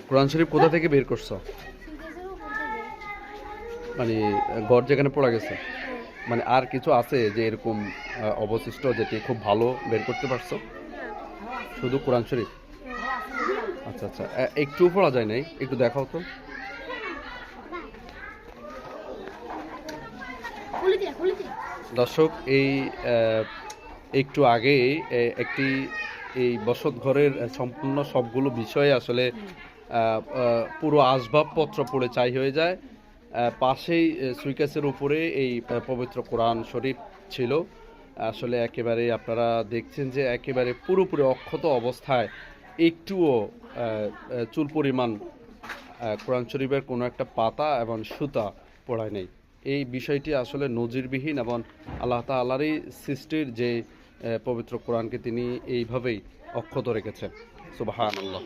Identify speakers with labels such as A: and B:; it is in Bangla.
A: কোরআন শরীফ কোথা থেকে বের করছো? মানে ঘর যেখানে পড়া গেছে, মানে আর কিছু আছে যে এরকম অবশিষ্ট যেটি খুব ভালো বের করতে পারছো? শুধু কোরআন শরীফ? আচ্ছা আচ্ছা, একটু পড়া যায় নাই, একটু দেখাও তো। দর্শক, এই একটু আগে একটি এই বসত ঘরের সম্পূর্ণ সবগুলো বিষয়ে আসলে পুরো আসবাবপত্র পড়ে ছাই হয়ে যায়। পাশেই সুইকেসের উপরে এই পবিত্র কোরআন শরীফ ছিল। আসলে একেবারে আপনারা দেখছেন যে একেবারে পুরোপুরি অক্ষত অবস্থায়, একটুও চুল পরিমাণ কোরআন শরীফের কোনো একটা পাতা এবং সুতা পড়ায় নেই। এই বিষয়টি আসলে নজিরবিহীন এবং আল্লাহ তাআলারই সৃষ্টির যে পবিত্র কোরআনকে তিনি এইভাবেই অক্ষত রেখেছেন। সুবহানাল্লাহ।